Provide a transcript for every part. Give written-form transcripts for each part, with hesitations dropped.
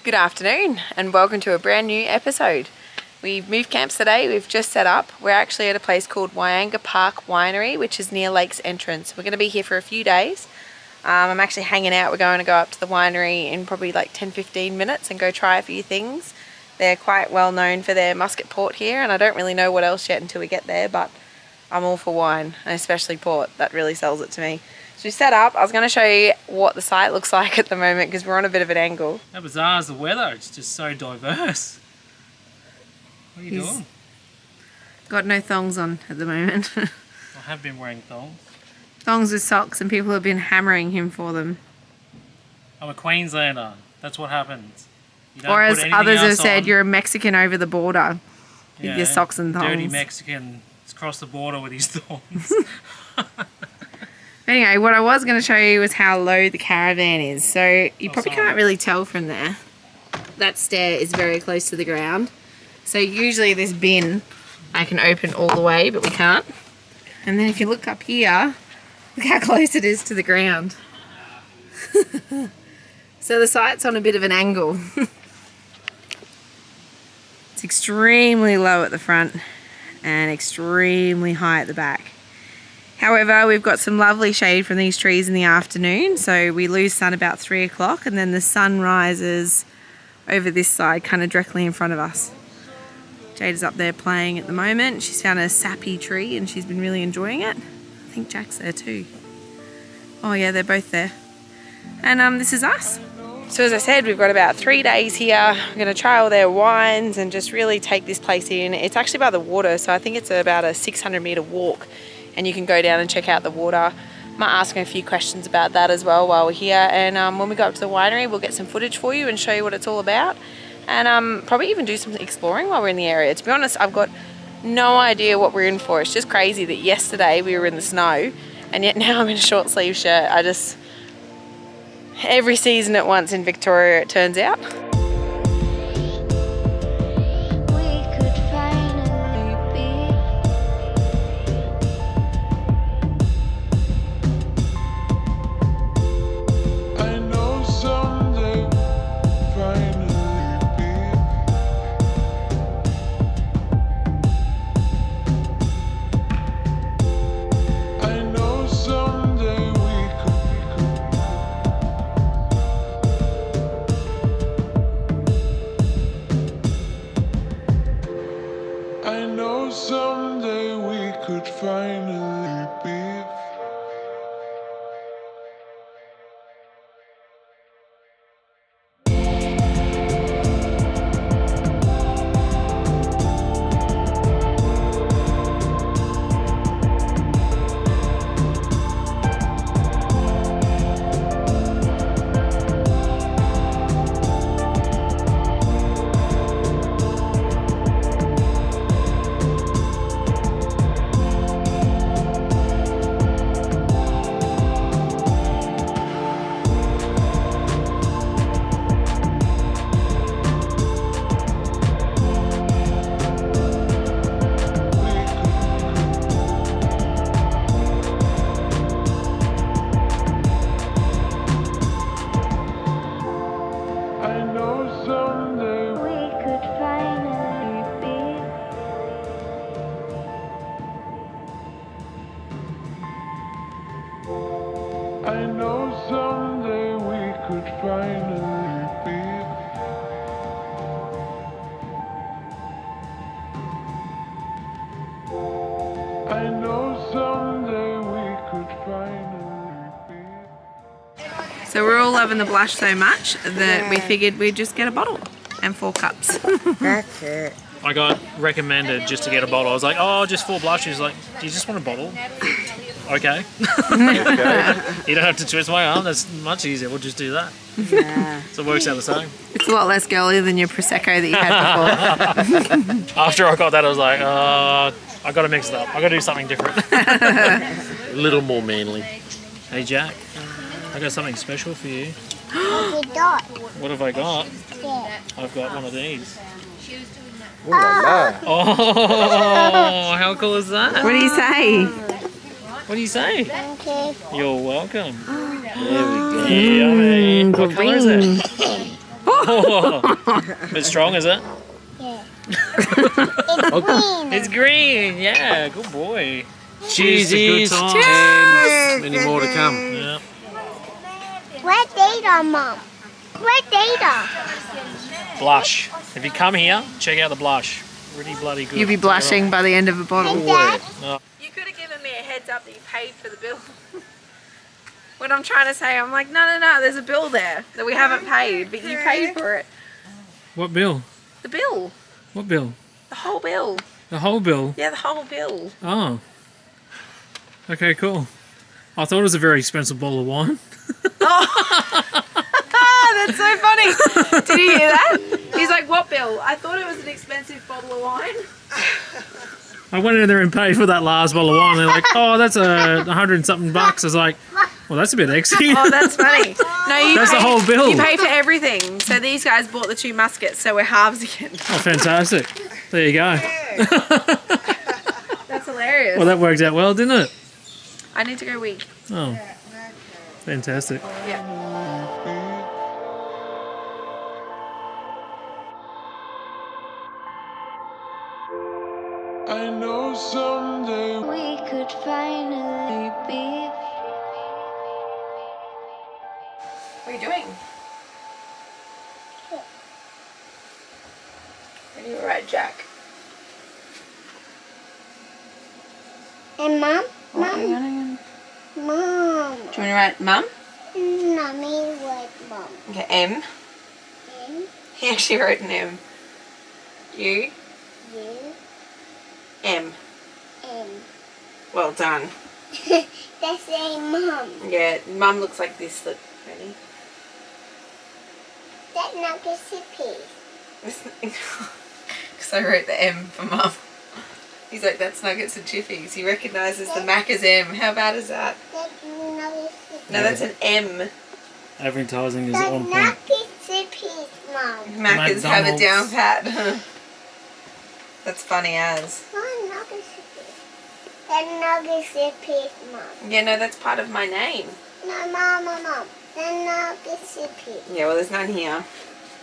Good afternoon and welcome to a brand new episode. We've moved camps today, we've just set up. We're actually at a place called Wyanga Park Winery, which is near Lakes Entrance. We're going to be here for a few days. I'm actually hanging out. We're going to go up to the winery in probably like 10-15 minutes and go try a few things. They're quite well known for their muscat port here, and I don't really know what else yet until we get there, but I'm all for wine, and especially port. That really sells it to me. So we set up. I was going to show you what the site looks like at the moment because we're on a bit of an angle. How bizarre is the weather? It's just so diverse. What are you doing? Got no thongs on at the moment. I have been wearing thongs. Thongs with socks, and people have been hammering him for them. I'm a Queenslander. That's what happens. You don't Or as put anything others have else said, on. you're a Mexican over the border with your socks and thongs. Dirty Mexican has crossed the border with his thongs. Anyway, what I was going to show you was how low the caravan is. So you probably sorry. can't really tell from there. That stair is very close to the ground. So usually this bin I can open all the way, but we can't. And then if you look up here, look how close it is to the ground. So the site's on a bit of an angle. It's extremely low at the front and extremely high at the back. However, we've got some lovely shade from these trees in the afternoon, so we lose sun about 3 o'clock, and then the sun rises over this side, kind of directly in front of us. Jade is up there playing at the moment. She's found a sappy tree and she's been really enjoying it. I think Jack's there too. Oh yeah, they're both there. And this is us. So as I said, we've got about 3 days here. We're going to try all their wines and just really take this place in. It's actually by the water, so I think it's about a 600-metre walk, and you can go down and check out the water. I might ask them a few questions about that as well while we're here. And when we go up to the winery, we'll get some footage for you and show you what it's all about. And probably even do some exploring while we're in the area. To be honest, I've got no idea what we're in for. It's just crazy that yesterday we were in the snow, and yet now I'm in a short sleeve shirt. Every season at once in Victoria, it turns out. Someday we could finally be. I know someday we could finally be. I know someday we could finally be. So we're all loving the blush so much that we figured we'd just get a bottle and 4 cups. That's it. I got recommended just to get a bottle. I was like, oh, just 4 blushes. Like, do you just want a bottle? Okay. You don't have to twist my arm. That's much easier. We'll just do that. Yeah. So it works out the same. It's a lot less girly than your Prosecco that you had before. After I got that, I was like, I got to mix it up. I got to do something different. A little more manly. Hey, Jack. I got something special for you. What you got? What have I got? Yeah. I've got one of these. Ooh la la. Oh, how cool is that? What do you say? What do you say? Thank you. You're welcome. There we go. Yummy. What colour is it? Oh, Oh, bit strong, is it? Yeah. It's green. It's green. Yeah, good boy. Cheesies. Good time. And many more to come. Yeah. What data, Mom? What data? Blush. If you come here, check out the blush. Really bloody good. You'll be blushing by the end of a bottle. Hey, Dad. You could have given me a heads up that you paid for the bill. What I'm trying to say, I'm like, no, there's a bill there that we haven't paid, but you paid for it. What bill? The bill. What bill? The whole bill. The whole bill? Yeah, the whole bill. Oh. Okay, cool. I thought it was a very expensive bottle of wine. That's so funny. Did you hear that? He's like, what bill? I thought it was an expensive bottle of wine. I went in there and paid for that last bottle of wine. They're like, oh, that's $100 and something bucks. I was like, well, that's a bit exy. Oh, that's funny. No, you That's pay, the whole bill. You pay for everything. So these guys bought the 2 muskets, so we're halves again. Oh, fantastic. There you go. That's hilarious. Well, that worked out well, didn't it? I need to go wee. Oh, fantastic. Yeah. I know someday We could finally be. What are you doing? What do you write, Jack? And Mom? What are you Mom? doing? Mom. Do you want to write Mum? Mommy, what, Mom? Okay, M. M, He actually wrote an M. U, U, M. M. Well done. That's a Mom. Yeah, Mum looks like this. Look, ready? That's not a recipe. Because I wrote the M for Mum. He's like, that's Nuggets and Chippies. He recognises the Macca's M. How bad is that? That's not a recipe. No, that's an M. Advertising is That's on point. not recipes, Mom. Macca's have a McDonald's. down pat. That's funny as. Oh, not recipes. That's not recipes, Mom. Yeah, no, that's part of my name. No, Mom. That's not recipes. Yeah, well, there's none here.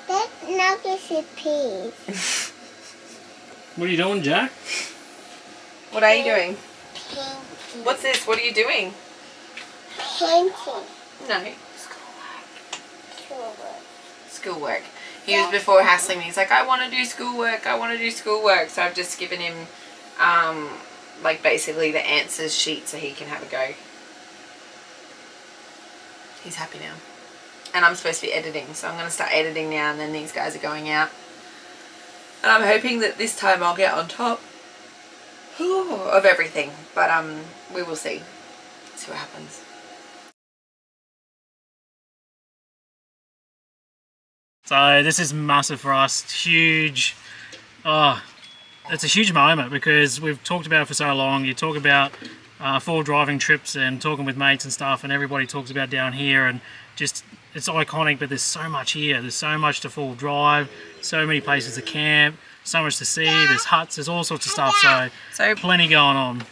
That's not recipes. What are you doing, Jack? What are you doing? Painting. What's this? What are you doing? Painting. No. Sure. Schoolwork. He was before hassling me. He's like, I want to do schoolwork. I want to do schoolwork. So I've just given him, like, basically the answers sheet so he can have a go. He's happy now. And I'm supposed to be editing. So I'm going to start editing now, and then these guys are going out. And I'm hoping that this time I'll get on top of everything. But we will see. See what happens. So this is massive for us. Huge. Oh, it's a huge moment because we've talked about it for so long. You talk about full driving trips and talking with mates and stuff, and everybody talks about down here, and just it's iconic. But there's so much here. There's so much to full drive. So many places to camp. So much to see. There's huts. There's all sorts of stuff. So plenty going on.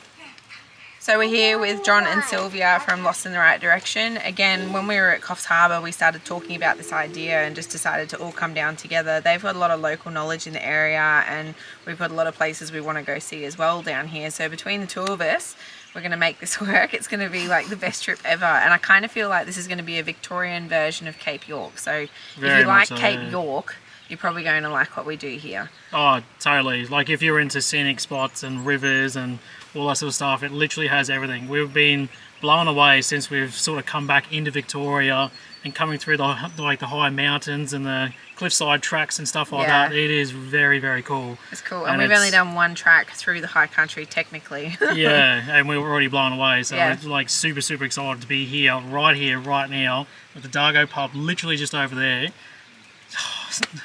So we're here with John and Sylvia from Lost in the Right Direction. Again, when we were at Coffs Harbour, we started talking about this idea and just decided to all come down together. They've got a lot of local knowledge in the area, and we've got a lot of places we want to go see as well down here. So between the two of us, we're going to make this work. It's going to be like the best trip ever. And I kind of feel like this is going to be a Victorian version of Cape York. So if you like Cape York, you're probably going to like what we do here. Oh, totally. Like if you're into scenic spots and rivers and all that sort of stuff, it literally has everything. We've been blown away since we've sort of come back into Victoria and coming through the high mountains and the cliffside tracks and stuff like that. It is very, very cool. It's cool. And we've only done one track through the high country technically. Yeah, and we were already blown away. So Yeah. we're like super, super excited to be here, right now, with the Dargo pub literally just over there.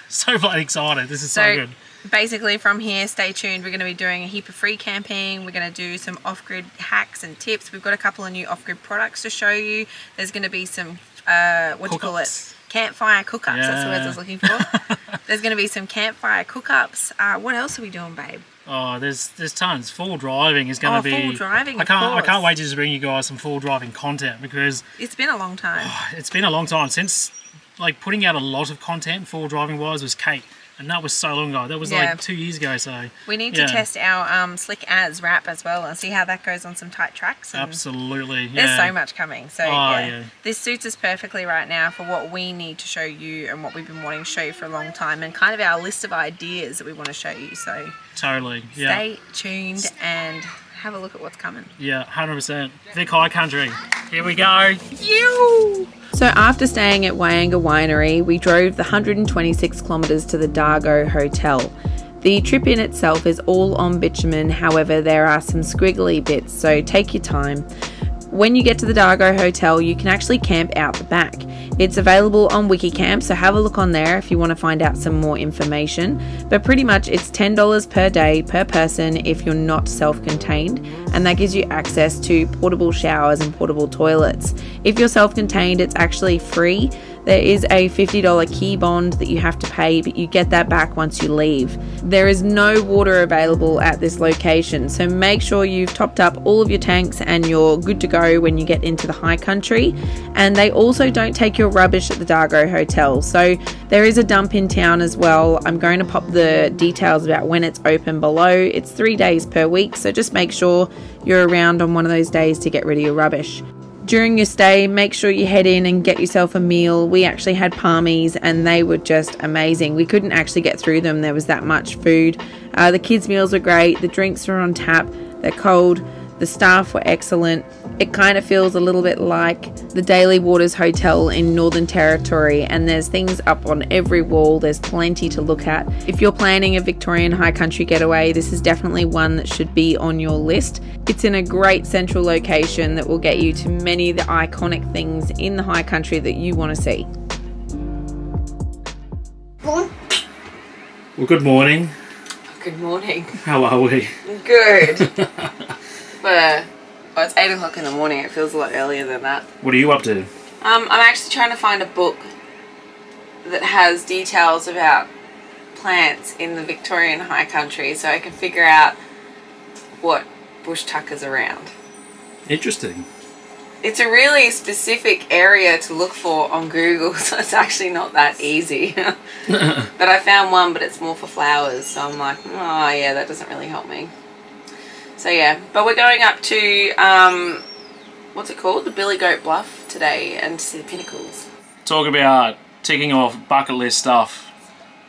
So bloody excited. This is so good. Basically from here, stay tuned. We're going to be doing a heap of free camping. We're going to do some off-grid hacks and tips. We've got a couple of new off-grid products to show you. There's going to be some, campfire cook-ups. That's the words I was looking for. There's going to be some campfire cook-ups. What else are we doing, babe? Oh, there's tons. Full driving is going to be. Full driving. I can't wait to just bring you guys some full driving content because it's been a long time. it's been a long time since like putting out a lot of content for driving wise was Kate, and that was so long ago. That was Yeah. like 2 years ago. So We need to yeah. test our slick as wrap as well and see how that goes on some tight tracks. And Absolutely, there's yeah. so much coming. So Oh, yeah, yeah. this suits us perfectly right now for what we need to show you and what we've been wanting to show you for a long time, and kind of our list of ideas that we want to show you. So Totally, yeah, stay tuned and have a look at what's coming. yeah, 100%. Vic High Country. Here we go. So after staying at Wyanga Winery, we drove the 126 kilometres to the Dargo Hotel. The trip in itself is all on bitumen, however there are some squiggly bits, so take your time. When you get to the Dargo Hotel, you can actually camp out the back. It's available on Wikicamp, so have a look on there if you want to find out some more information. But pretty much it's $10 per day per person if you're not self-contained, and that gives you access to portable showers and portable toilets. If you're self-contained, it's actually free. There is a $50 key bond that you have to pay, but you get that back once you leave. There is no water available at this location, so make sure you've topped up all of your tanks and you're good to go when you get into the high country. And they also don't take your rubbish at the Dargo Hotel, so there is a dump in town as well. I'm going to pop the details about when it's open below. It's 3 days per week, so just make sure you're around on one of those days to get rid of your rubbish. During your stay, make sure you head in and get yourself a meal. We actually had palmies and they were just amazing. We couldn't actually get through them. There was that much food. The kids' meals were great. The drinks were on tap. They're cold. The staff were excellent. It kind of feels a little bit like the Daily Waters Hotel in Northern Territory, and there's things up on every wall. There's plenty to look at. If you're planning a Victorian high country getaway, this is definitely one that should be on your list. It's in a great central location that will get you to many of the iconic things in the high country that you want to see. Well, good morning. Good morning. How are we? Good. Well, it's 8 o'clock in the morning. It feels a lot earlier than that. What are you up to? I'm actually trying to find a book that has details about plants in the Victorian high country so I can figure out what bush tucker's around. Interesting. It's a really specific area to look for on Google, so it's actually not that easy. But I found one, but it's more for flowers, so I'm like, oh yeah, that doesn't really help me. So yeah, but we're going up to, what's it called? The Billy Goat Bluff today, and to see the pinnacles. Talk about ticking off bucket list stuff.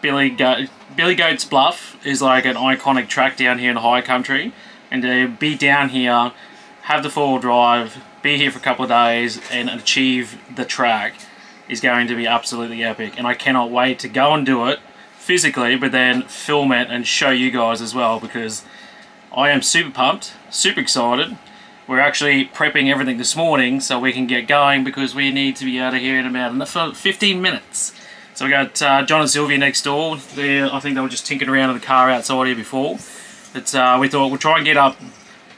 Billy Goat's Bluff is like an iconic track down here in the high country, and to be down here, have the 4-wheel drive, be here for a couple of days and achieve the track is going to be absolutely epic, and I cannot wait to go and do it physically, but then film it and show you guys as well, because I am super pumped, super excited. We're actually prepping everything this morning so we can get going, because we need to be out of here in about 15 minutes. So we got John and Sylvia next door. I think they were just tinkering around in the car outside here before. But we thought we'll try and get up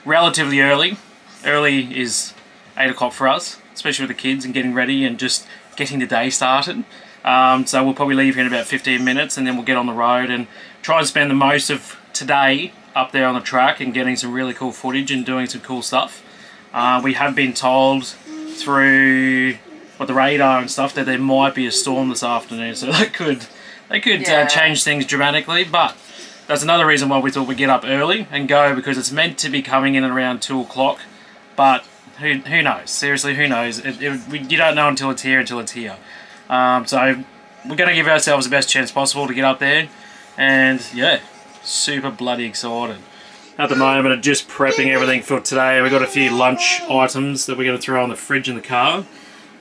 relatively early. Early is 8 o'clock for us, especially with the kids and getting ready and just getting the day started. So we'll probably leave here in about 15 minutes, and then we'll get on the road and try and spend the most of today up there on the track and getting some really cool footage and doing some cool stuff. We have been told through the radar and stuff that there might be a storm this afternoon, so they could change things dramatically, but that's another reason why we thought we'd get up early and go, because it's meant to be coming in at around 2 o'clock, but who knows? Seriously, who knows? You don't know until it's here, so we're going to give ourselves the best chance possible to get up there, and yeah, super bloody excited. At the moment, I'm just prepping everything for today. We've got a few lunch items that we're going to throw in the fridge in the car.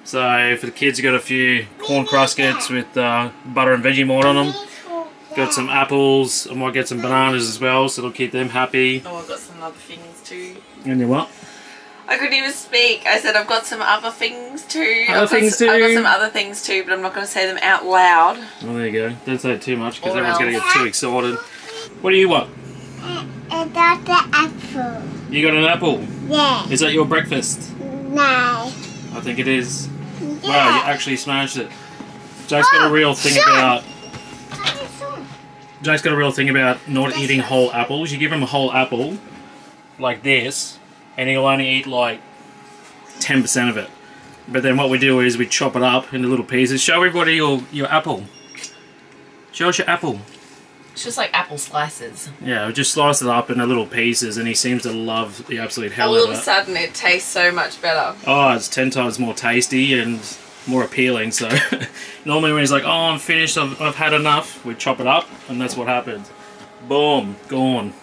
So for the kids, we've got a few corn cruskets with butter and Vegemite on them. Got some apples. I might get some bananas as well, so it'll keep them happy. Oh, I've got some other things too. And you what? I couldn't even speak. I said I've got some other things too. I've got some other things too, but I'm not going to say them out loud. Well, there you go. Don't say it too much, because Or everyone's going to else. get too excited. What do you want? I got the apple. You got an apple? Yeah. Is that your breakfast? No. I think it is. Wow, you actually smashed it. Jake's got a real thing about... Jake's got a real thing about not eating whole apples. You give him a whole apple, like this, and he'll only eat like 10% of it. But then what we do is we chop it up into little pieces. Show everybody your apple. Show us your apple. It's just like apple slices. Yeah, we just slice it up into little pieces, and he seems to love the absolute hell All out of of a it. sudden it tastes so much better. Oh, it's 10 times more tasty and more appealing. So normally when he's like, oh, I'm finished, I've had enough, we chop it up, and that's what happens. Boom, gone.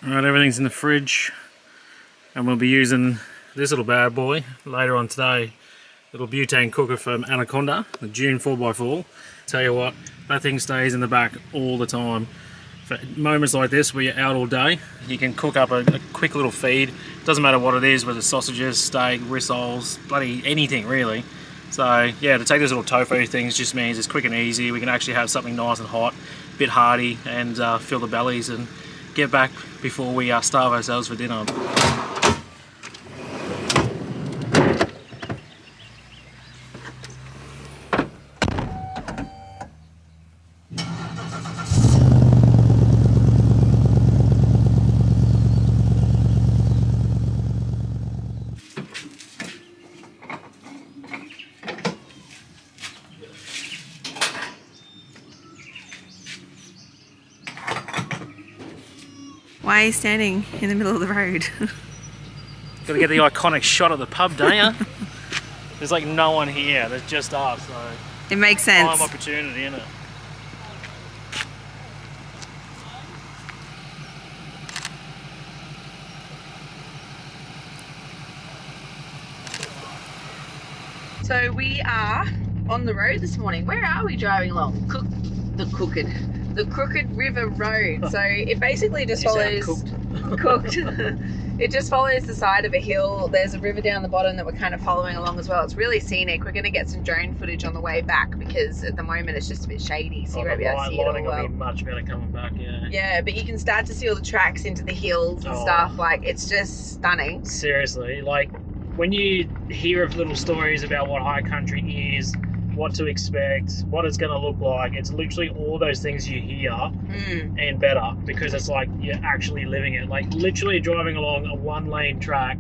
Alright, everything's in the fridge, and we'll be using this little bad boy later on today. Little butane cooker from Anaconda, the Dune 4x4. Tell you what, that thing stays in the back all the time. For moments like this where you're out all day, you can cook up a quick little feed. Doesn't matter what it is, whether it's sausages, steak, rissoles, bloody anything really. So yeah, to take those little tofu things just means it's quick and easy. We can actually have something nice and hot, a bit hearty, and fill the bellies and get back before we starve ourselves for dinner. Why are you standing in the middle of the road? Got to get the iconic shot of the pub, don't you? There's like no one here, there's just us, so It makes sense. prime opportunity, isn't it? So we are on the road this morning. Where are we driving along? The Crooked River Road. So it basically just follows cooked. It just follows the side of a hill. There's a river down the bottom that we're kind of following along as well. It's really scenic. We're going to get some drone footage on the way back because at the moment it's just a bit shady, so you won't be able to see it all will well. be much better coming back, yeah. Yeah, but you can start to see all the tracks into the hills and stuff. Like, it's just stunning. Seriously, like when you hear of little stories about what high country is, what to expect, what it's going to look like, it's literally all those things you hear and better, because it's like you're actually living it. Like literally driving along a one-lane track,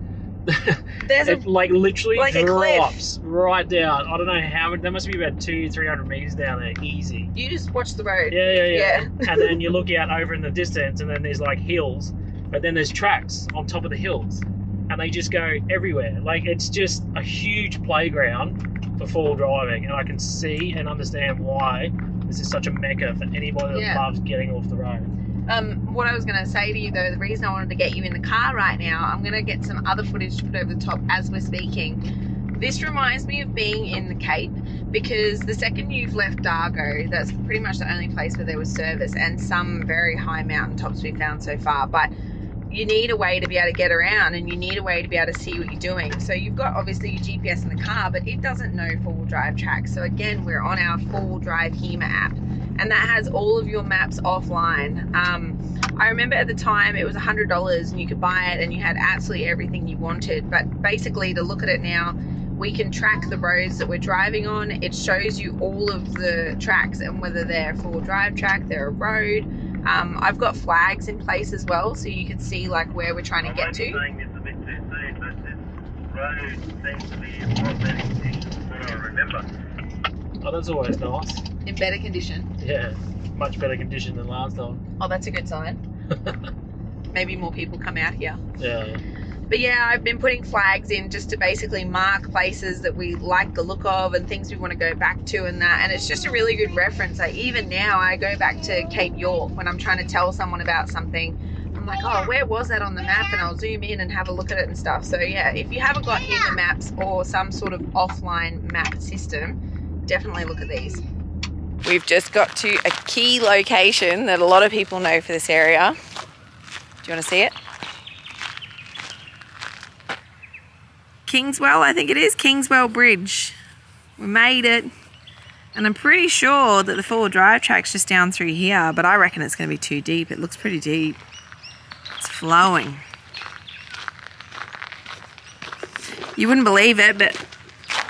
There's it like literally like a drops right down. I don't know how, there must be about 200-300 meters down there, easy. You just watch the road. Yeah. And then you look out over in the distance, and then there's like hills, but then there's tracks on top of the hills, and they just go everywhere. Like it's just a huge playground for four-wheel driving, and I can see and understand why this is such a mecca for anybody that loves getting off the road. What I was going to say to you though, the reason I wanted to get you in the car right now, I'm going to get some other footage to put over the top as we're speaking. This reminds me of being in the Cape, because the second you've left Dargo, that's pretty much the only place where there was service, and some very high mountaintops we've found so far, but you need a way to be able to get around, and you need a way to be able to see what you're doing. So you've got obviously your GPS in the car, but it doesn't know four-wheel drive tracks. So again, we're on our four-wheel drive HEMA app, and that has all of your maps offline. I remember at the time it was $100 and you could buy it and you had absolutely everything you wanted. But basically, to look at it now, we can track the roads that we're driving on. It shows you all of the tracks and whether they're a four-wheel drive track, they're a road. I've got flags in place as well, so you can see like where we're trying to get to. Oh, that's always nice. In better condition. Yeah, much better condition than last time. Oh, that's a good sign. Maybe more people come out here. Yeah. But yeah, I've been putting flags in just to basically mark places that we like the look of and things we want to go back to and that. And it's just a really good reference. Like even now I go back to Cape York when I'm trying to tell someone about something. I'm like, oh, where was that on the map? And I'll zoom in and have a look at it and stuff. So yeah, if you haven't got HEMA maps or some sort of offline map system, definitely look at these. We've just got to a key location that a lot of people know for this area. Do you want to see it? Kingswell, I think it is, Kingswell Bridge. We made it. And I'm pretty sure that the four-wheel drive track's just down through here, but I reckon it's going to be too deep. It looks pretty deep. It's flowing. You wouldn't believe it, but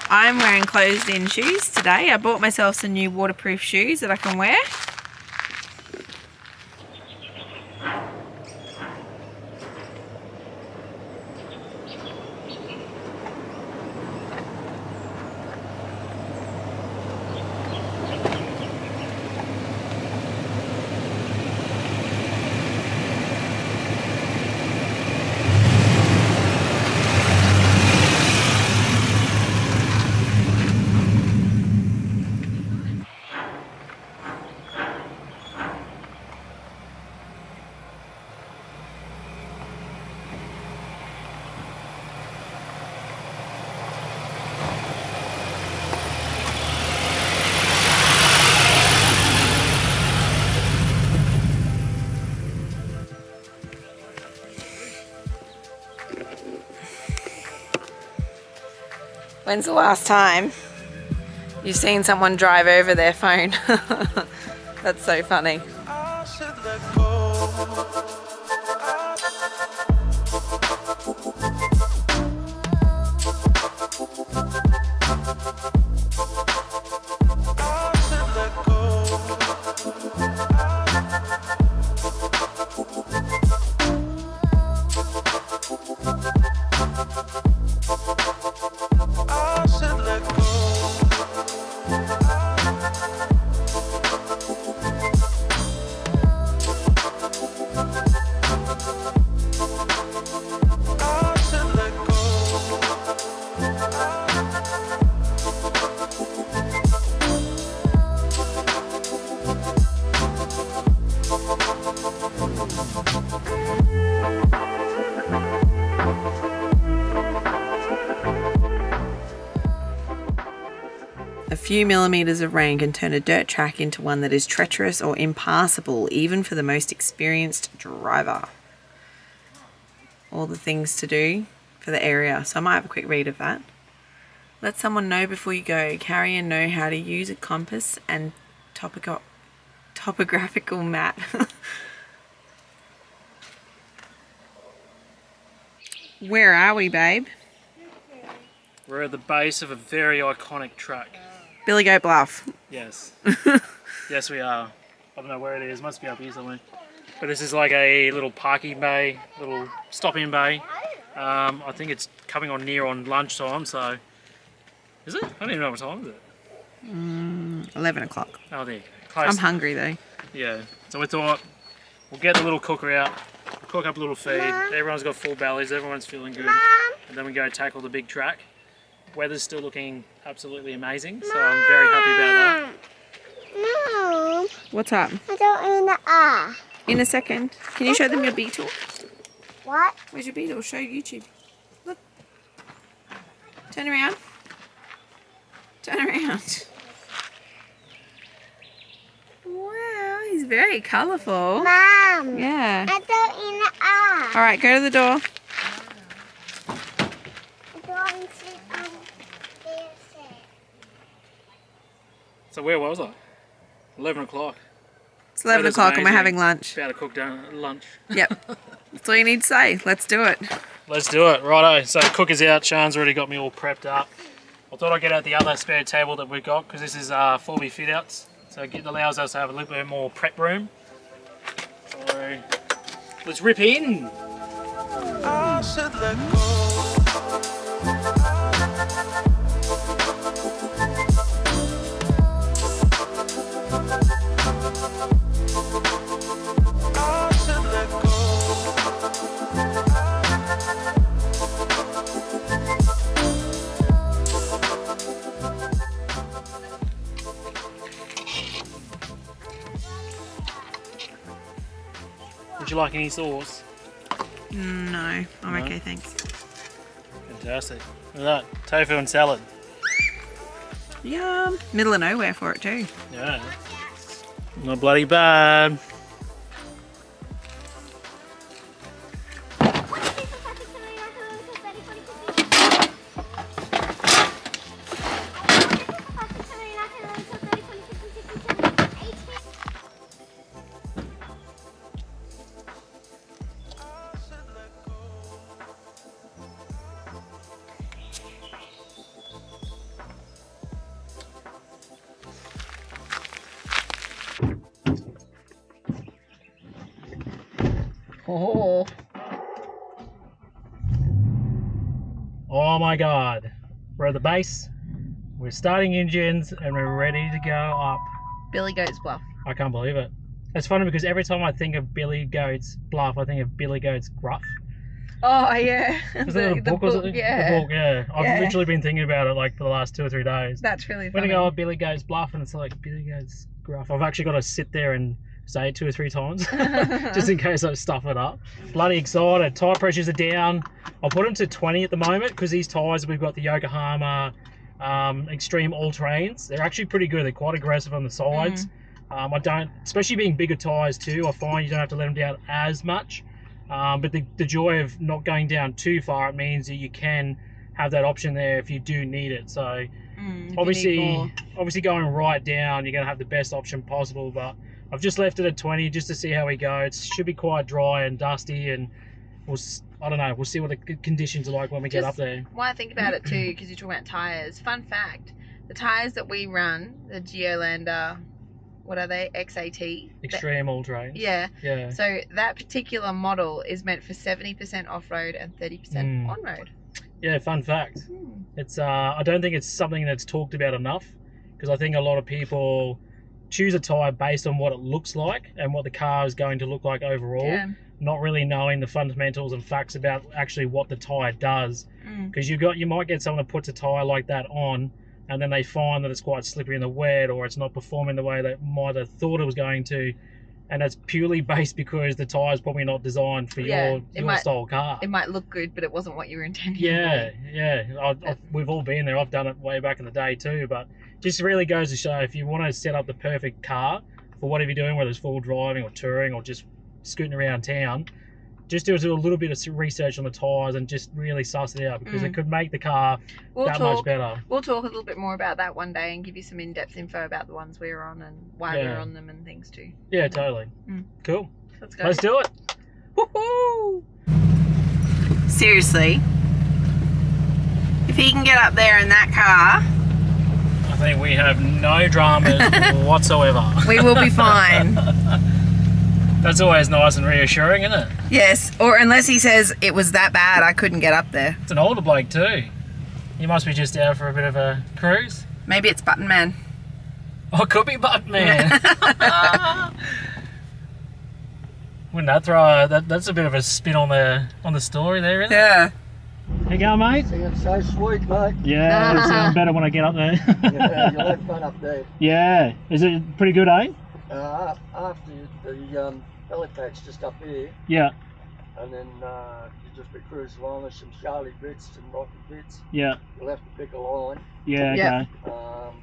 I'm wearing closed-in shoes today. I bought myself some new waterproof shoes that I can wear. When's the last time you've seen someone drive over their phone? That's so funny. I said let go. A few millimeters of rain can turn a dirt track into one that is treacherous or impassable, even for the most experienced driver. All the things to do for the area. So I might have a quick read of that. Let someone know before you go. Carry and know how to use a compass and topographical map. Where are we, babe? We're at the base of a very iconic track. Billy Goat Bluff. Yes. Yes, we are. I don't know where it is. Must be up here somewhere. But this is like a little parking bay, little stopping bay. I think it's coming on near on lunchtime, so... Is it? I don't even know what time is it. 11 o'clock. Oh, there you go. Close. I'm hungry though. Yeah. So we thought, we'll get the little cooker out, cook up a little feed. Mom. Everyone's got full bellies, everyone's feeling good. And then we go tackle the big track. Weather's still looking absolutely amazing, so I'm very happy about that. Mom, What's up? I don't mean the In a second. Can you show them your beetle? What? Where's your beetle? Show YouTube. Look. Turn around. Turn around. Wow, he's very colourful. Mom, Yeah. I don't mean the All right, go to the door. I don't sit on this. So where was I? 11 o'clock. It's 11 Weather's o'clock and we're amazing. having lunch. About to cook down lunch. Yep. That's all you need to say. Let's do it. Let's do it. Righto. So cooker's out. Sean's already got me all prepped up. I thought I'd get out the other spare table that we've got because this is 4B fit outs. So it allows us to have a little bit more prep room. So let's rip in. I said let go. I said let go. Would you like any sauce? No, I'm No? okay, thanks. Fantastic. Look at that. Tofu and salad. Yum. Middle of nowhere for it too. Yeah. Not bloody bad. Oh my God. We're at the base. We're starting engines and we're ready to go up. Billy Goat's Bluff. I can't believe it. It's funny because every time I think of Billy Goat's Bluff, I think of Billy Goat's Gruff. Oh yeah. Was that a book? Was it? Yeah. The book, yeah. I've Yeah. literally been thinking about it like for the last 2 or 3 days. That's really When funny. I go up Billy Goat's Bluff and it's like Billy Goat's Gruff. I've actually got to sit there and say it 2 or 3 times just in case I stuff it up. Bloody excited. Tyre pressures are down. I'll put them to 20 at the moment because these tyres, we've got the Yokohama Extreme All-Terrains. They're actually pretty good. They're quite aggressive on the sides. I don't, especially being bigger tyres too, I find you don't have to let them down as much. But the joy of not going down too far, it means that you can have that option there if you do need it. So obviously going right down, you're going to have the best option possible. But I've just left it at 20 just to see how we go. It should be quite dry and dusty, and I don't know, we'll see what the conditions are like when we get up there. Why I think about it too, because you're talking about tyres. Fun fact, the tyres that we run, the Geolander, what are they, XAT? Extreme All-Terrains. Yeah. Yeah. So that particular model is meant for 70% off-road and 30% on-road. Yeah, fun fact. It's I don't think it's something that's talked about enough, because I think a lot of people choose a tyre based on what it looks like and what the car is going to look like overall, not really knowing the fundamentals and facts about actually what the tyre does. Because you might get someone that puts a tyre like that on and then they find that it's quite slippery in the wet, or it's not performing the way they might have thought it was going to, and that's purely based because the tyre's probably not designed for your style car. It might look good, but it wasn't what you were intending. We've all been there. I've done it way back in the day too, but just really goes to show, if you want to set up the perfect car for whatever you're doing, whether it's full driving or touring or just scooting around town, just do a little bit of research on the tyres and just really suss it out, because it could make the car much better. We'll talk a little bit more about that one day and give you some in-depth info about the ones we were on and why we were on them and things too. Yeah, totally. Cool. Let's go. Let's do it. Woohoo! Seriously, if he can get up there in that car, I think we have no dramas whatsoever. we will be fine. That's always nice and reassuring, isn't it? Yes, or unless he says it was that bad I couldn't get up there. It's an older bloke too. He must be just out for a bit of a cruise. Maybe it's Button Man. Oh, it could be Button Man. Wouldn't that throw that's a bit of a spin on the story there, isn't it? Yeah. How you going, mate? It's so sweet, mate. Yeah, it'll sound better when I get up there. Yeah, you'll have fun up there. Yeah. Is it pretty good, eh? After the helipad just up here, Yeah. and then you just be cruising along. There's some Charlie bits, some rocky bits. Yeah. You'll have to pick a line, Yeah, Yeah. okay.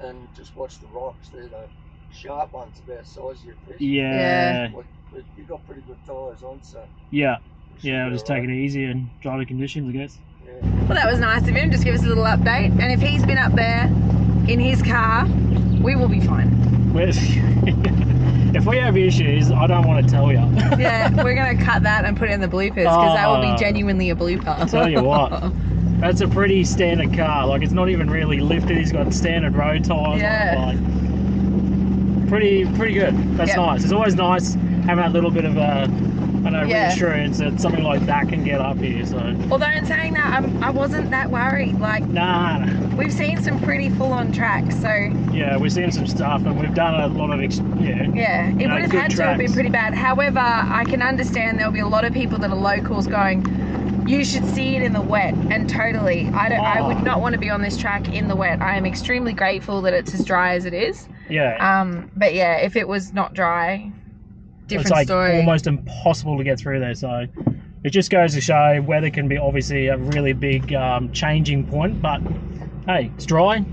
and just watch the rocks. They're the sharp ones about the size of your fish. Yeah. But you've got pretty good tyres on, so. Yeah. you should Yeah, be I'll just all take it right. easy and dry the conditions, I guess. Yeah. Well, that was nice of him. Just give us a little update. And if he's been up there in his car, we will be fine. If we have issues, I don't want to tell you. Yeah, we're going to cut that and put it in the bloopers, because that will be genuinely a blooper. I'll tell you what, that's a pretty standard car. Like, it's not even really lifted. He's got standard road tyres. Yeah. Like, pretty good. That's nice. It's always nice having that little bit of reassurance that something like that can get up here. So. Although in saying that, I wasn't that worried. Like, Nah. we've seen some pretty full-on tracks, so Yeah, we've seen some stuff and we've done a lot of yeah, it would have good had to have been tracks. pretty bad. However, I can understand there'll be a lot of people that are locals going, you should see it in the wet, and totally. I would not want to be on this track in the wet. I am extremely grateful that it's as dry as it is. Yeah. But yeah, if it was not dry, different It's like story. almost impossible to get through there. So it just goes to show weather can be obviously a really big changing point. But hey, it's dry.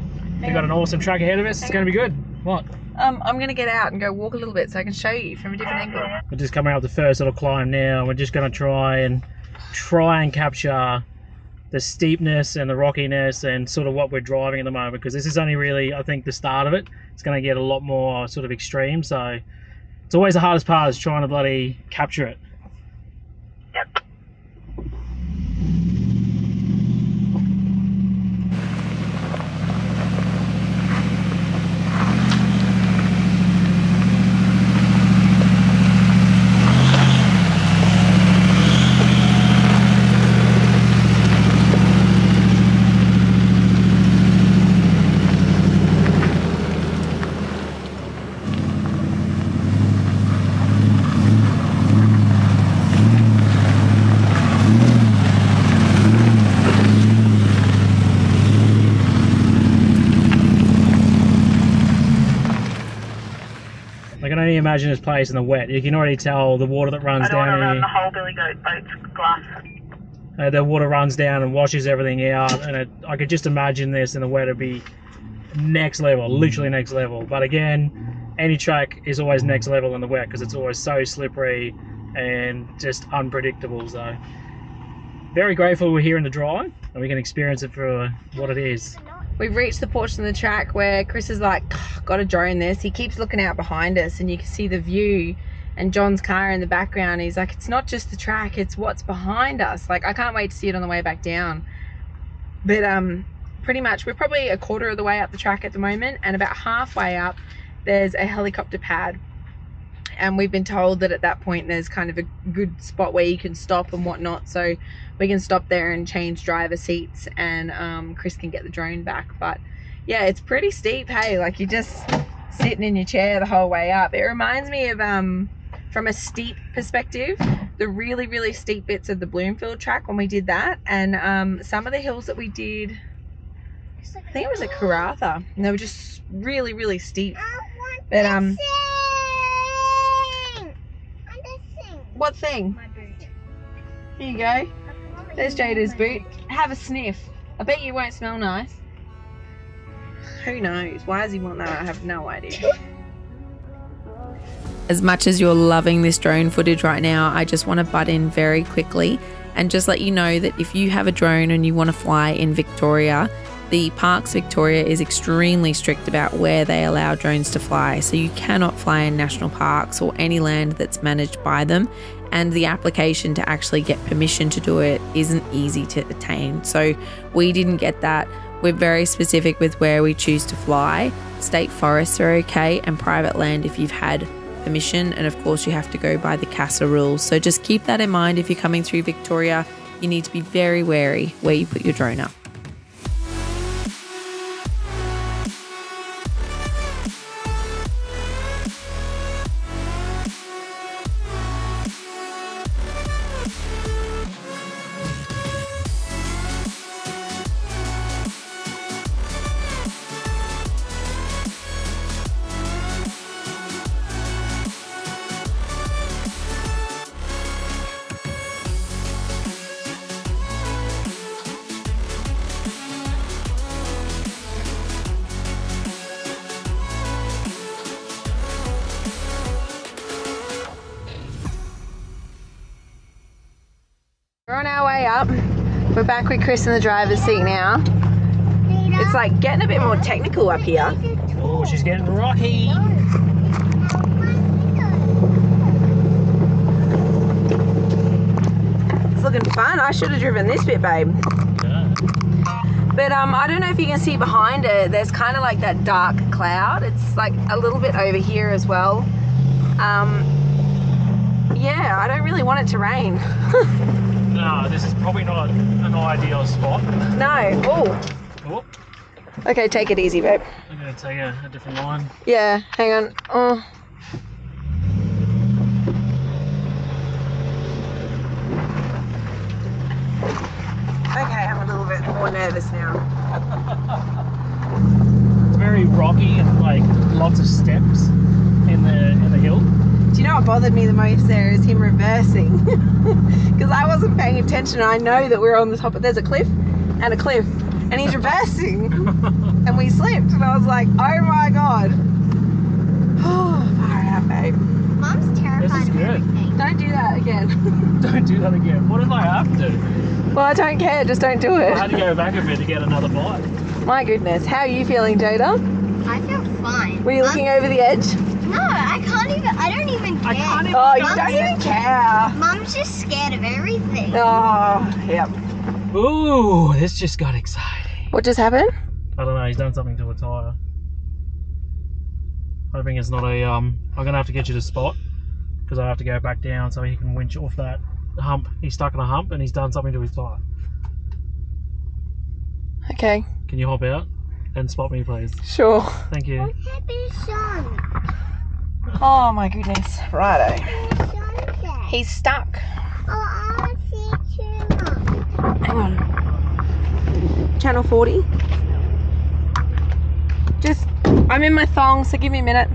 We've got an awesome track ahead of us. It's going to be good. What? I'm going to get out and go walk a little bit so I can show you from a different angle. We're just coming up the first little climb now. We're just going to try and capture the steepness and the rockiness and sort of what we're driving at the moment, because this is only really, I think, the start of it. It's going to get a lot more sort of extreme. So it's always the hardest part, is trying to bloody capture it. only imagine this place in the wet. You can already tell the water that runs down here. the whole Billy Goat boat's glass. The water runs down and washes everything out, and I could just imagine this in the wet. It'd be next level, literally next level. But again, any track is always next level in the wet because it's always so slippery and just unpredictable. So very grateful we're here in the dry and we can experience it for what it is. We've reached the portion of the track where Chris is like, gotta drone this. He keeps looking out behind us and you can see the view and John's car in the background. He's like, it's not just the track, it's what's behind us. Like, I can't wait to see it on the way back down. But pretty much we're probably a quarter of the way up the track at the moment, and about halfway up there's a helicopter pad, and we've been told that at that point there's kind of a good spot where you can stop and whatnot, so we can stop there and change driver seats, and Chris can get the drone back. But yeah, it's pretty steep, hey, like you're just sitting in your chair the whole way up. It reminds me of from a steep perspective, the really steep bits of the Bloomfield track when we did that, and some of the hills that we did, I think it was at Karratha, and they were just really steep. But what thing? Here you go. There's Jada's boot. Have a sniff. I bet you won't smell nice. Who knows? Why does he want that? I have no idea. As much as you're loving this drone footage right now, I just want to butt in very quickly and just let you know that if you have a drone and you want to fly in Victoria, the Parks Victoria is extremely strict about where they allow drones to fly. So you cannot fly in national parks or any land that's managed by them. And the application to actually get permission to do it isn't easy to attain. So we didn't get that. We're very specific with where we choose to fly. State forests are okay, and private land if you've had permission, and of course you have to go by the CASA rules. So just keep that in mind if you're coming through Victoria. You need to be very wary where you put your drone up. We're on our way up. We're back with Chris in the driver's seat now. It's like getting a bit more technical up here. Oh, she's getting rocky. It's looking fun. I should have driven this bit, babe. Yeah. But I don't know if you can see behind it, there's kind of like that dark cloud. It's like a little bit over here as well. Yeah, I don't really want it to rain. No, this is probably not an ideal spot. No. Oh. Oh, Okay, take it easy, babe. I'm going to take a different line. Yeah, hang on. Oh. Okay, I'm a little bit more nervous now. It's very rocky and like lots of steps in the hill. Do you know what bothered me the most there is him reversing? Because I wasn't paying attention. I know that we're on the top, but there's a cliff and a cliff, and he's reversing, and we slipped, and I was like, oh my god. Oh, far out, babe. Mom's terrified of everything. Don't do that again. Don't do that again. What if I have to? Well, I don't care, just don't do I it. had to go back a bit to get another bite. My goodness, how are you feeling, Jada? I feel fine. Were you looking over the edge? No, I don't even care. I can't even. Oh, you don't even care. Mom's just scared of everything. Oh, yep. Ooh, this just got exciting. What just happened? I don't know, he's done something to a tyre. Hoping it's not a, I'm gonna have to get you to spot, because I have to go back down so he can winch off that hump. He's stuck in a hump and he's done something to his tyre. Okay, Can you hop out and spot me, please? sure. Thank you. Happy Sonic. Oh my goodness, righto. Sonic. He's stuck. Oh, I want to see you, Mom. Hang on. Channel 40. I'm in my thong, so give me a minute.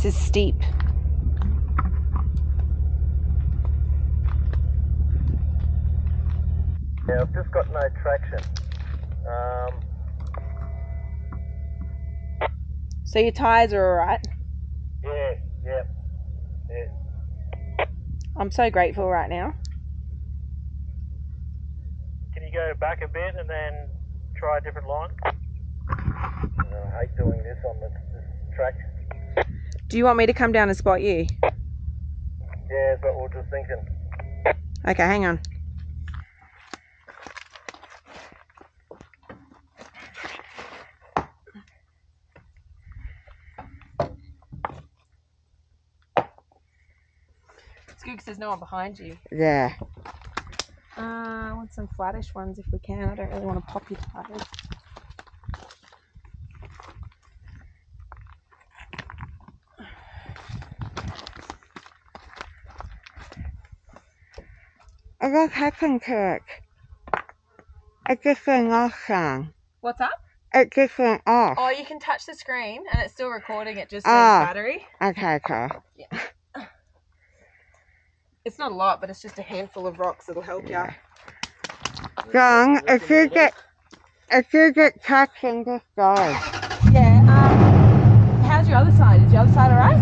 is steep. Yeah, I've just got no traction. So your tyres are alright? Yeah. I'm so grateful right now. Can you go back a bit and then try a different line? I hate doing this on this track. Do you want me to come down and spot you? Yeah, but we're just thinking. Okay, hang on. It's good because there's no one behind you. Yeah. I want some flattish ones if we can. I don't really want to pop your tires. What happened to it? It just went off, Sam. What's up? It just went off. Oh, you can touch the screen and it's still recording. It just says Ah. battery. Okay, cool. It's not a lot, but it's just a handful of rocks that'll help you. John, if you get traction, just go. Yeah. How's your other side? Is your other side alright?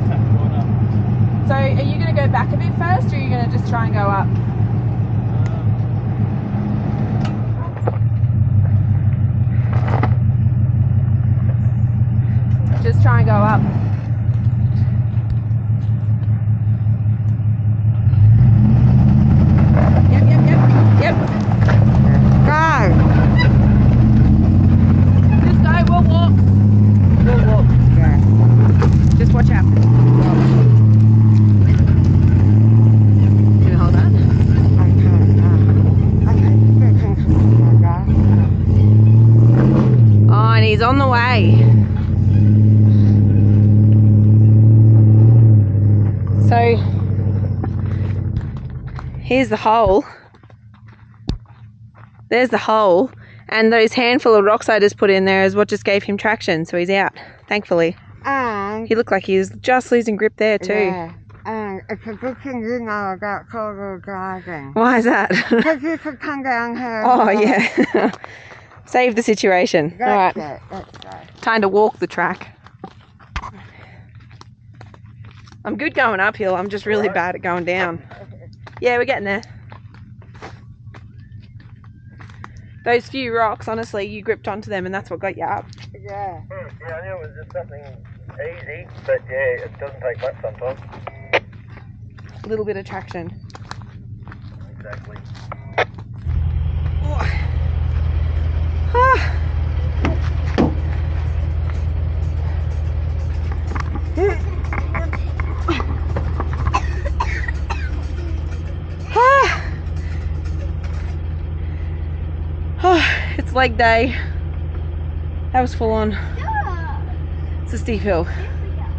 So, are you going to go back a bit first, or are you going to just try and go up? Just try and go up. Yep. Go. Just go, we'll walk. Yeah. Just watch out. Can you hold that? Oh, and he's on the way. So, here's the hole. There's the hole. And those handful of rocks I just put in there is what just gave him traction. So he's out, thankfully. And He looked like he was just losing grip there too. yeah. And it's a good thing you know about four-wheel driving. Why is that? Because you could come down here. Oh, yeah. Save the situation. All right. That's it. Time to walk the track. I'm good going uphill. I'm just really bad at going down. Yeah, we're getting there. Those few rocks, honestly, you gripped onto them and that's what got you up. Yeah. Yeah, I knew it was just something easy, but yeah, it doesn't take much sometimes. A little bit of traction. Exactly. It's leg day. That was full on. It's a steep hill.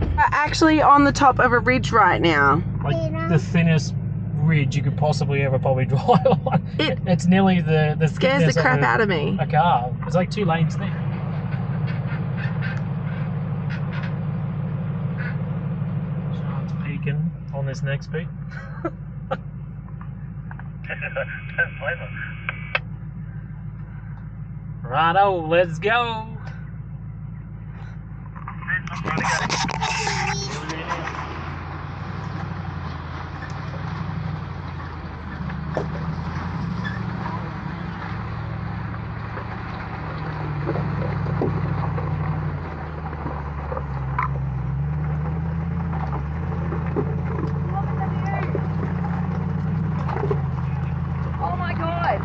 We're actually on the top of a ridge right now. Like the thinnest ridge you could possibly ever probably drive on. It's nearly the Scares the thickness crap of out of me. a car. It's like 2 lanes thick. Sean's peeking on this next peak. Righto, let's go. Oh my god.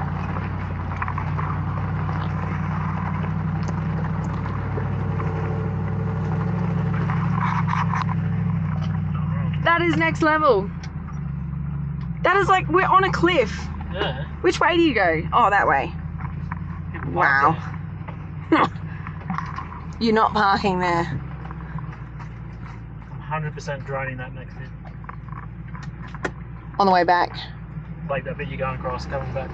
That is next level. That is like, we're on a cliff. Yeah. Which way do you go? Oh, that way. Wow. You're not parking there. I'm 100% droning that next bit. On the way back. Like that bit you're going across, coming back.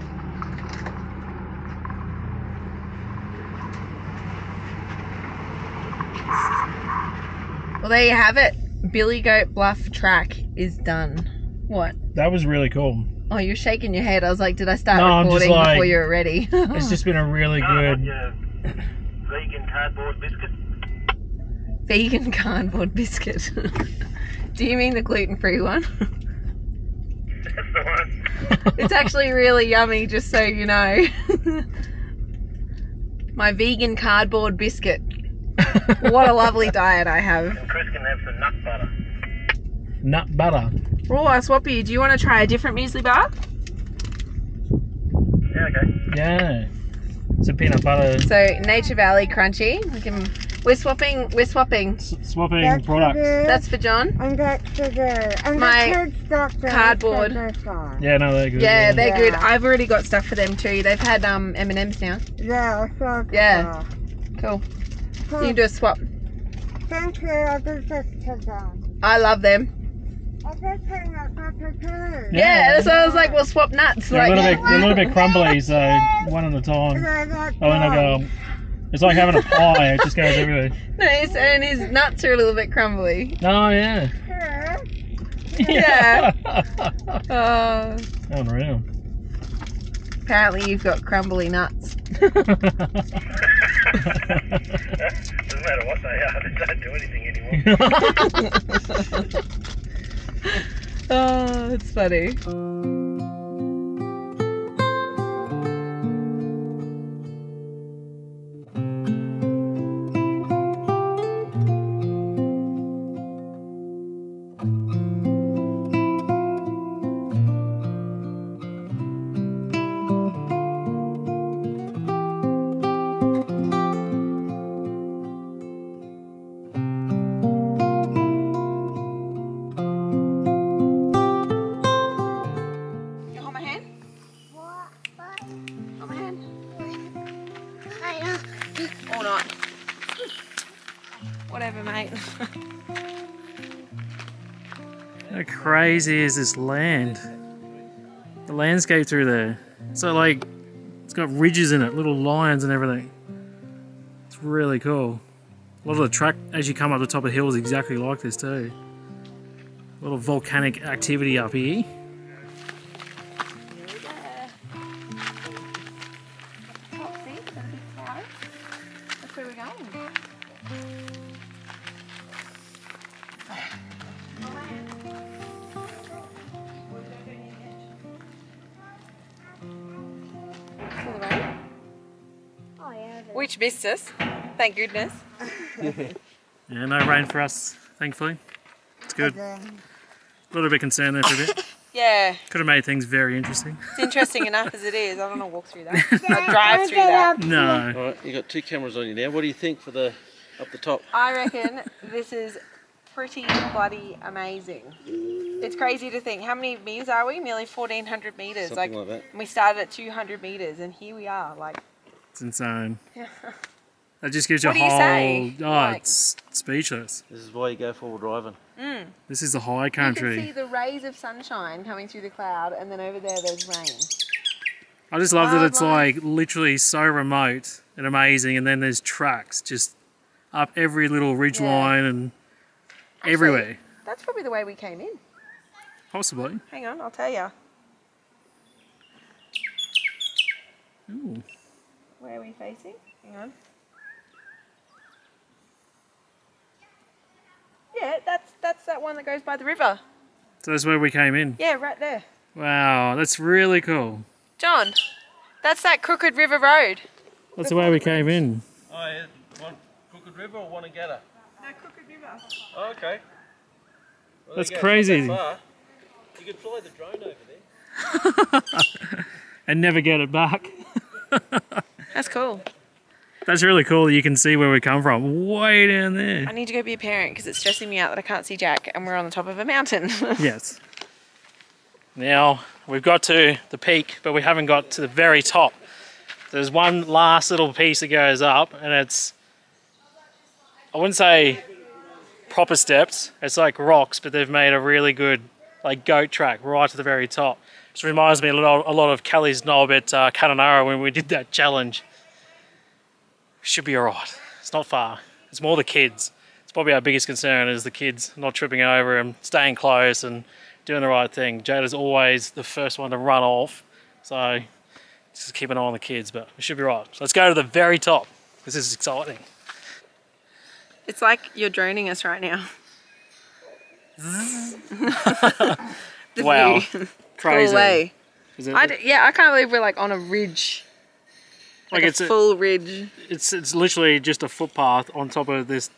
Well, there you have it. Billy Goat Bluff track is done. What? That was really cool. Oh, you're shaking your head. I was like, did I start No, I'm just recording like- before you were ready? It's just been a really good. Vegan cardboard biscuit. Vegan cardboard biscuit. Do you mean the gluten-free one? That's the one. It's actually really yummy, just so you know. My vegan cardboard biscuit. What a lovely diet I have. And Chris can have some nut butter. Nut butter. Oh, Swappy, do you want to try a different muesli bar? Yeah, okay. Yeah. It's a peanut butter. So Nature Valley Crunchy. We're swapping. Swapping That's products. good. That's for John. And that's good. And My the kids' doctor cardboard. said they're fine. Yeah, no, they're good. Yeah, they're Yeah. good. I've already got stuff for them too. They've had M&Ms now. Yeah, so good. Yeah. Cool. You can do a swap. Thank you. I'll do this to them. I love them. I just peanut butter too. Yeah, that's why I was like, we'll swap nuts. They're, Like, they're a little bit crumbly, so one at a time. They're not Oh, and they go. It's like having a pie. It just goes everywhere. nice, and his nuts are a little bit crumbly. Oh yeah. Yeah. Yeah. Unreal. Apparently you've got crumbly nuts. Doesn't matter what they are, they don't do anything anymore. Oh, it's funny. You hold my hand? Hold my hand. Or not. Whatever, mate. How crazy is this land? The landscape through there. So like, it's got ridges in it, little lines and everything. It's really cool. A lot of the track as you come up the top of hills is exactly like this too. A lot of volcanic activity up here. That's where we're going. Feel the rain? Oh, yeah. Which missed us, thank goodness. Yeah, no rain for us, thankfully. It's good. A little bit concerned there for a bit. Yeah, Could have made things very interesting. it's interesting enough as it is. I don't want to walk through that. I'll drive through that. No. Alright, you got 2 cameras on you now. What do you think for the up the top? I reckon this is pretty bloody amazing. It's crazy to think. How many meters are we? Nearly 1,400 meters. Something like that. We started at 200 meters and here we are. Like, It's insane. That just gives you What a do you whole... say? Oh, Like- it's speechless. This is why you go forward driving. This is the high you can see country. the rays of sunshine coming through the cloud and then over there there's rain. I just love that it's Wildlife. like literally so remote and amazing, and then there's tracks just up every little ridge Yeah. line and everywhere. That's probably the way we came in. Possibly. Hang on, I'll tell you. Ooh. Where are we facing? Hang on. Yeah, that's that one that goes by the river. So that's where we came in. Yeah, right there. Wow, that's really cool. John, that's that Crooked River Road. That's the way we came in. Oh, yeah. Crooked River or Wanagata? No, Crooked River. Oh, okay. Well, That's there you go. crazy. Not that far. You could fly the drone over there. And never get it back. That's cool. That's really cool that you can see where we come from. Way down there. I need to go be a parent because it's stressing me out that I can't see Jack and we're on the top of a mountain. Yes. Now, we've got to the peak, but we haven't got to the very top. There's one last little piece that goes up, and it's, I wouldn't say proper steps, it's like rocks, but they've made a really good like goat track right to the very top. Just reminds me a lot of Kelly's knob at Kununurra when we did that challenge. Should be alright. It's not far. It's more the kids. It's probably our biggest concern is the kids not tripping over and staying close and doing the right thing. Jada's always the first one to run off, so just keep an eye on the kids, but we should be right. So let's go to the very top. This is exciting. It's like you're droning us right now. The Wow, view. crazy. Cool, eh? Is it, Yeah, I can't believe we're like on a ridge. Like it's a full ridge. It's literally just a footpath on top of this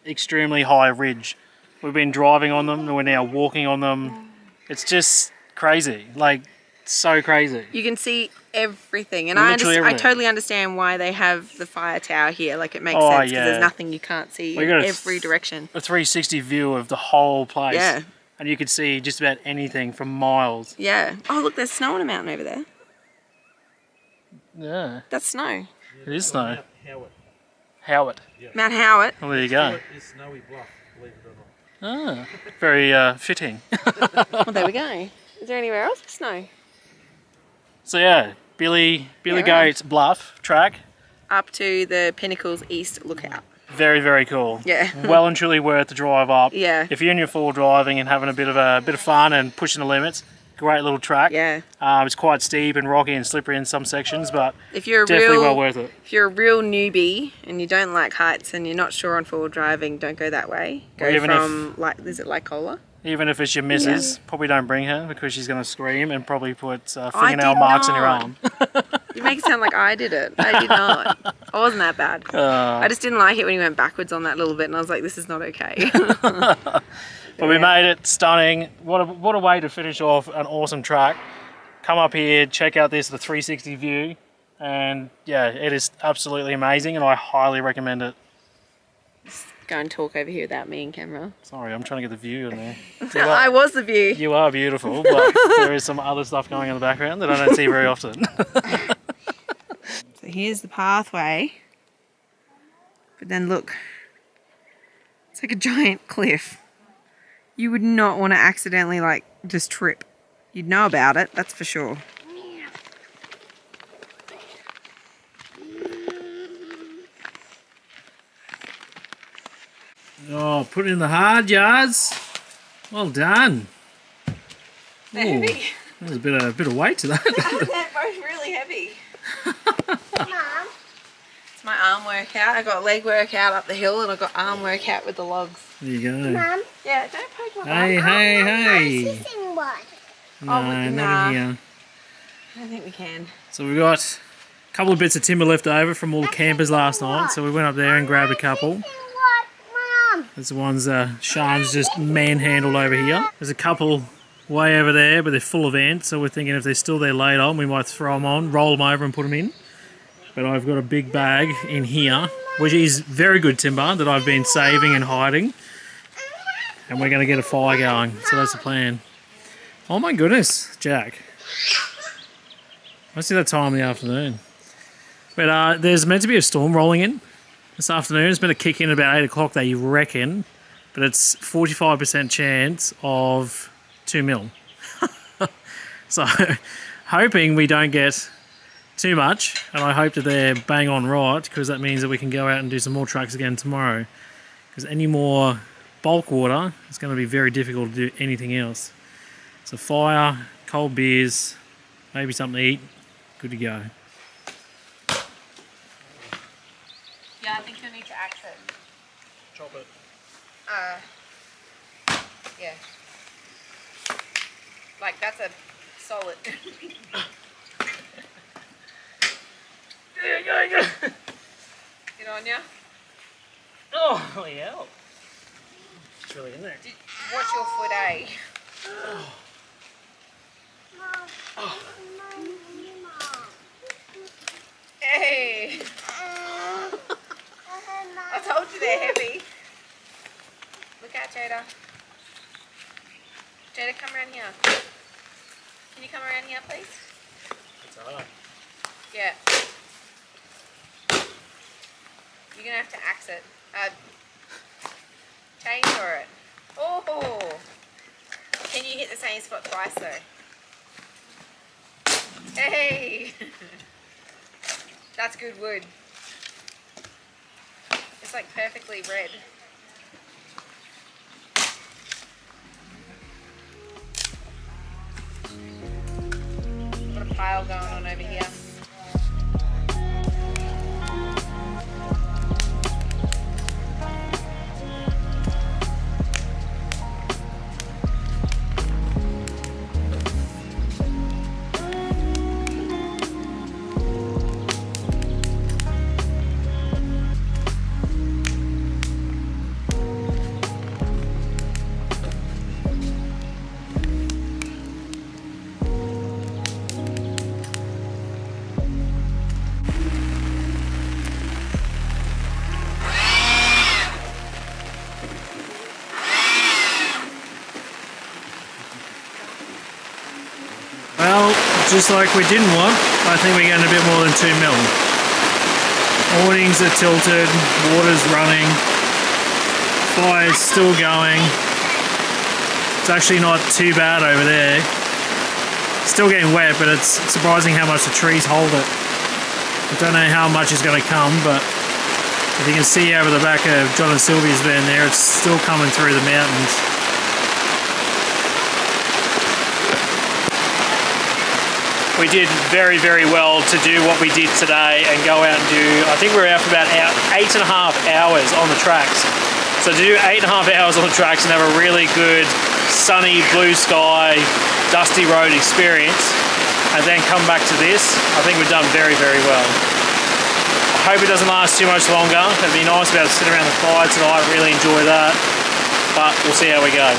extremely high ridge. We've been driving on them and we're now walking on them. It's just crazy, like so crazy. You can see everything, and Literally I everything. totally understand why they have the fire tower here. Like it makes Oh, sense because yeah. there's nothing you can't see We in got a every direction. A 360 view of the whole place. Yeah. And you could see just about anything from miles. Yeah. Oh, look, there's snow on a mountain over there. Yeah, That's snow. it is snow. Howard. Howard. Mount Howard. Well, there you go. It's Snowy Bluff, believe it or not. Ah, very fitting. Well, there we go. Is there anywhere else with snow? So yeah, Billy Yeah, Gates Bluff track. Up to the Pinnacles East Lookout. Very, very cool. Yeah. Well and truly worth the drive up. Yeah. If you're in your full driving and having a bit of fun and pushing the limits, great little track. Yeah. It's quite steep and rocky and slippery in some sections, but If you're a definitely real, well worth it. if you're a real newbie and you don't like heights and you're not sure on full driving, don't go that way. Go Or even from is it Lycola? Even if it's your missus, probably don't bring her because she's going to scream and probably put I fingernail did marks in your not. arm. You make it sound like I did it. I did not. I wasn't that bad. I just didn't like it when he went backwards on that little bit, and I was like, this is not okay. But we made it stunning. What a way to finish off an awesome track. Come up here, check out the 360 view, and yeah, it is absolutely amazing, and I highly recommend it. Go and talk over here without me and camera. Sorry, I'm trying to get the view in there. I was the view. You are beautiful, but there is some other stuff going on in the background that I don't see very often. So here's the pathway. But then look, it's like a giant cliff. You would not want to accidentally like just trip. You'd know about it, that's for sure. Oh, put it in the hard yards. Well done. They're Ooh, heavy. There's a bit of weight to that. They're both really heavy. Mom, It's my arm workout. I got leg workout up the hill and I got arm workout with the logs. There you go. Mom, Yeah, don't poke my Hey, arm. hey, I'm hey. kissing one. No, nah. not in here. I don't think we can. So we've got a couple of bits of timber left over from all the campers last night. So we went up there and grabbed a couple. Kissing what, Mom? There's the ones Sean's just manhandled over here. There's a couple way over there, but they're full of ants. So we're thinking if they're still there later on, we might throw them on, roll them over and put them in. But I've got a big bag in here, which is very good timber that I've been saving and hiding. And we're going to get a fire going. So that's the plan. Oh my goodness, Jack. I see that time in the afternoon. But there's meant to be a storm rolling in this afternoon. It's meant to kick in about 8 o'clock, they reckon. But it's 45% chance of 2 mil. So hoping we don't get too much. And I hope that they're bang on right, because that means that we can go out and do some more tracks again tomorrow. Because any more bulk water, it's going to be very difficult to do anything else. So fire, cold beers, maybe something to eat, good to go. Yeah, I think you'll need to axe it. Chop it. Yeah. Like that's a solid. Get on ya. Oh, yeah. It's really in there. Watch your foot, eh? Hey! I told you they're heavy. Look out, Jada. Jada, come around here. Can you come around here, please? It's hard. Yeah. You're gonna have to axe it. Chainsaw it. Oh! Can you hit the same spot twice though? Hey! That's good wood. It's like perfectly red. pile going on over here. Well, just like we didn't want, I think we're getting a bit more than 2 mil. Awnings are tilted, water's running, fire's still going. It's actually not too bad over there. Still getting wet, but it's surprising how much the trees hold it. I don't know how much is going to come, but if you can see over the back of John and Sylvia's van there, it's still coming through the mountains. We did very, very well to do what we did today and go out and do, I think we were out for about 8.5 hours on the tracks. So to do 8.5 hours on the tracks and have a really good sunny, blue sky, dusty road experience and then come back to this, I think we've done very, very well. I hope it doesn't last too much longer. It'd be nice to be able to sit around the fire tonight, really enjoy that. But we'll see how we go.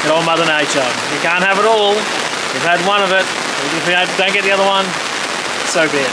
Good old Mother Nature. You can't have it all. We've had one of it. If we don't get the other one, so be it.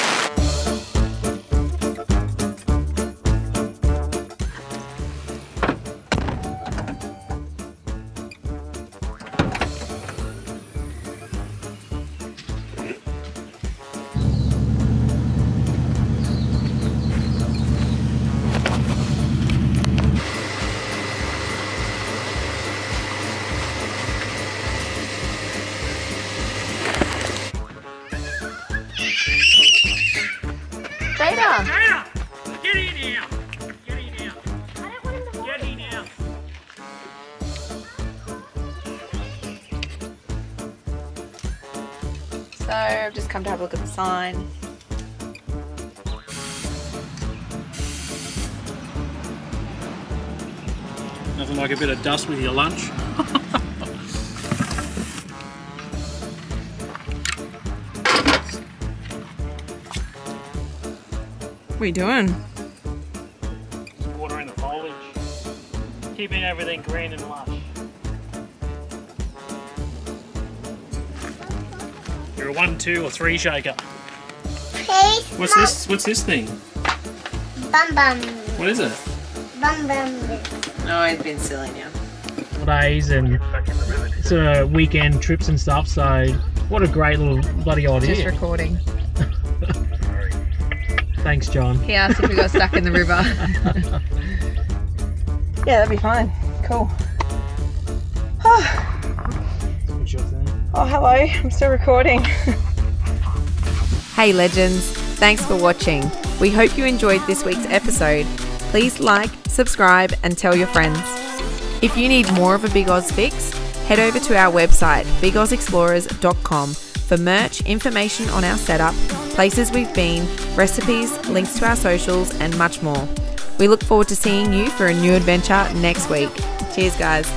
Jada, get in here. Get in here. I don't want him to Get in here. So I've just come to have a look at the sign. Nothing like a bit of dust with your lunch. What are you doing? Just watering the foliage. Keeping everything green and lush. You're a 1, 2 or 3 shaker. Please, What's this? What's this thing? Bum bum. What is it? Bum bum. No, I've been silly now. Days and it's a weekend trips and stuff. So what a great little bloody idea. Just recording. Thanks, John. He asked if we got stuck in the river. Yeah, that'd be fine. Cool. What's your thing? Oh, hello. I'm still recording. Hey, legends. Thanks for watching. We hope you enjoyed this week's episode. Please like, subscribe, and tell your friends. If you need more of a Big Oz fix, head over to our website, bigozexplorers.com, for merch, information on our setup, places we've been, recipes, links to our socials, and much more. We look forward to seeing you for a new adventure next week. Cheers, guys.